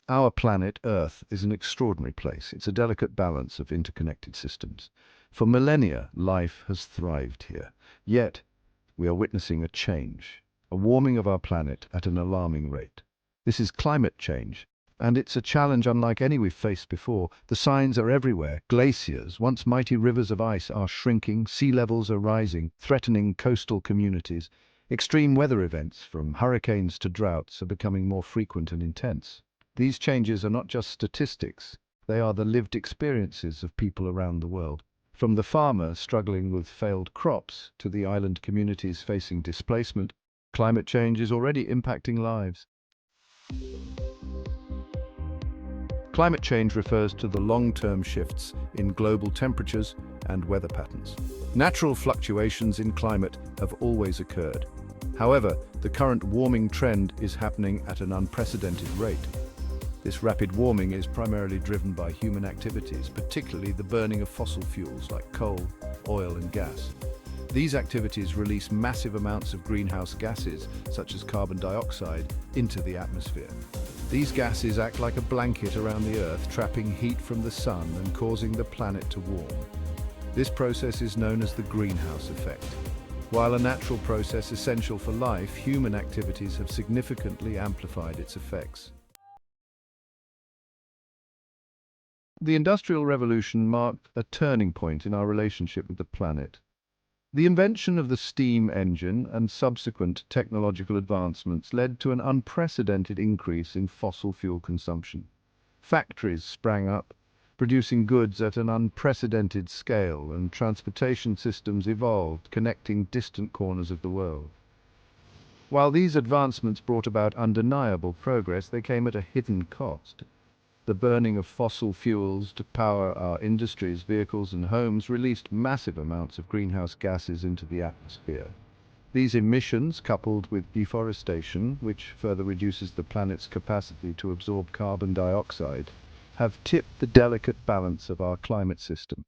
Our planet, Earth, is an extraordinary place. It's a delicate balance of interconnected systems. For millennia, life has thrived here. Yet, we are witnessing a change, a warming of our planet at an alarming rate. This is climate change, and it's a challenge unlike any we've faced before. The signs are everywhere. Glaciers, once mighty rivers of ice, are shrinking, sea levels are rising, threatening coastal communities. Extreme weather events, from hurricanes to droughts, are becoming more frequent and intense. These changes are not just statistics, they are the lived experiences of people around the world. From the farmer struggling with failed crops to the island communities facing displacement, climate change is already impacting lives. Climate change refers to the long-term shifts in global temperatures and weather patterns. Natural fluctuations in climate have always occurred. However, the current warming trend is happening at an unprecedented rate. This rapid warming is primarily driven by human activities, particularly the burning of fossil fuels like coal, oil and gas. These activities release massive amounts of greenhouse gases, such as carbon dioxide, into the atmosphere. These gases act like a blanket around the Earth, trapping heat from the sun and causing the planet to warm. This process is known as the greenhouse effect. While a natural process essential for life, human activities have significantly amplified its effects. The Industrial Revolution marked a turning point in our relationship with the planet. The invention of the steam engine and subsequent technological advancements led to an unprecedented increase in fossil fuel consumption. Factories sprang up, producing goods at an unprecedented scale, and transportation systems evolved, connecting distant corners of the world. While these advancements brought about undeniable progress, they came at a hidden cost. The burning of fossil fuels to power our industries, vehicles and homes released massive amounts of greenhouse gases into the atmosphere. These emissions, coupled with deforestation, which further reduces the planet's capacity to absorb carbon dioxide, have tipped the delicate balance of our climate system.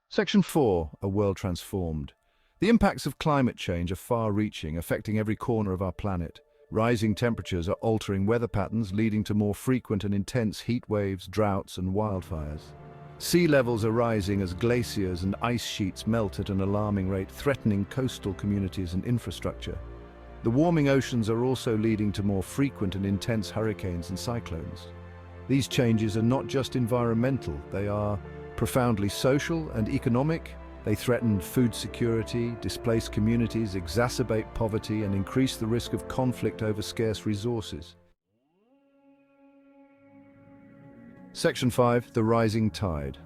Section 4. A world transformed. The impacts of climate change are far-reaching, affecting every corner of our planet. Rising temperatures are altering weather patterns, leading to more frequent and intense heat waves, droughts and wildfires. Sea levels are rising as glaciers and ice sheets melt at an alarming rate, threatening coastal communities and infrastructure. The warming oceans are also leading to more frequent and intense hurricanes and cyclones. These changes are not just environmental, they are profoundly social and economic. They threaten food security, displace communities, exacerbate poverty, and increase the risk of conflict over scarce resources. Section 5. The rising tide.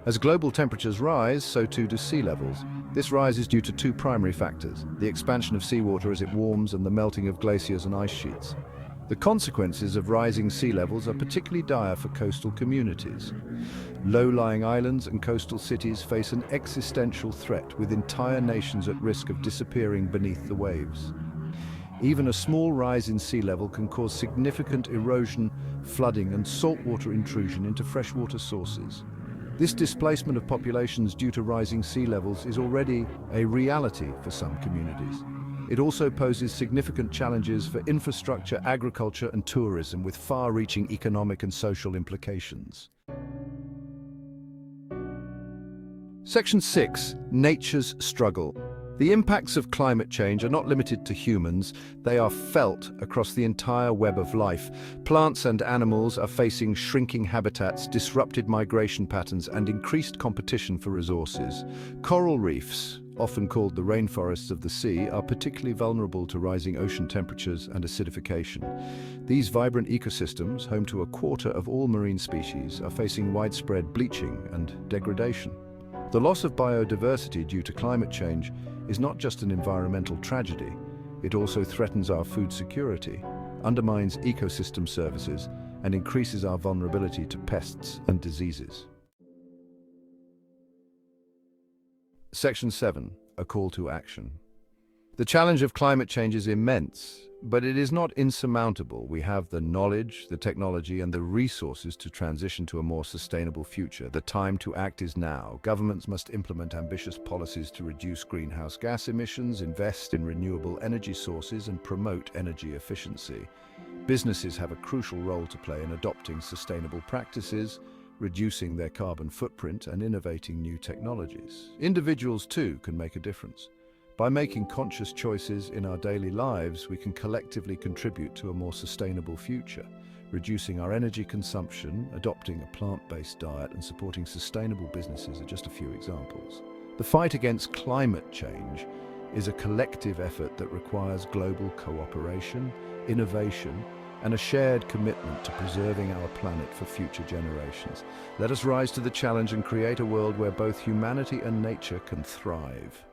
As global temperatures rise, so too do sea levels. This rise is due to two primary factors: the expansion of seawater as it warms and the melting of glaciers and ice sheets. The consequences of rising sea levels are particularly dire for coastal communities. Low-lying islands and coastal cities face an existential threat, with entire nations at risk of disappearing beneath the waves. Even a small rise in sea level can cause significant erosion, flooding, and saltwater intrusion into freshwater sources. This displacement of populations due to rising sea levels is already a reality for some communities. It also poses significant challenges for infrastructure, agriculture, and tourism, with far-reaching economic and social implications. Section 6. Nature's struggle. The impacts of climate change are not limited to humans, they are felt across the entire web of life. Plants and animals are facing shrinking habitats, disrupted migration patterns, and increased competition for resources. Coral reefs, often called the rainforests of the sea, are particularly vulnerable to rising ocean temperatures and acidification. These vibrant ecosystems, home to a quarter of all marine species, are facing widespread bleaching and degradation. The loss of biodiversity due to climate change is not just an environmental tragedy, it also threatens our food security, undermines ecosystem services, and increases our vulnerability to pests and diseases. Section 7. A call to action. The challenge of climate change is immense. But it is not insurmountable. We have the knowledge, the technology, and the resources to transition to a more sustainable future. The time to act is now. Governments must implement ambitious policies to reduce greenhouse gas emissions, invest in renewable energy sources, and promote energy efficiency. Businesses have a crucial role to play in adopting sustainable practices, reducing their carbon footprint, and innovating new technologies. Individuals, too, can make a difference. By making conscious choices in our daily lives, we can collectively contribute to a more sustainable future. Reducing our energy consumption, adopting a plant-based diet, and supporting sustainable businesses are just a few examples. The fight against climate change is a collective effort that requires global cooperation, innovation, and a shared commitment to preserving our planet for future generations. Let us rise to the challenge and create a world where both humanity and nature can thrive.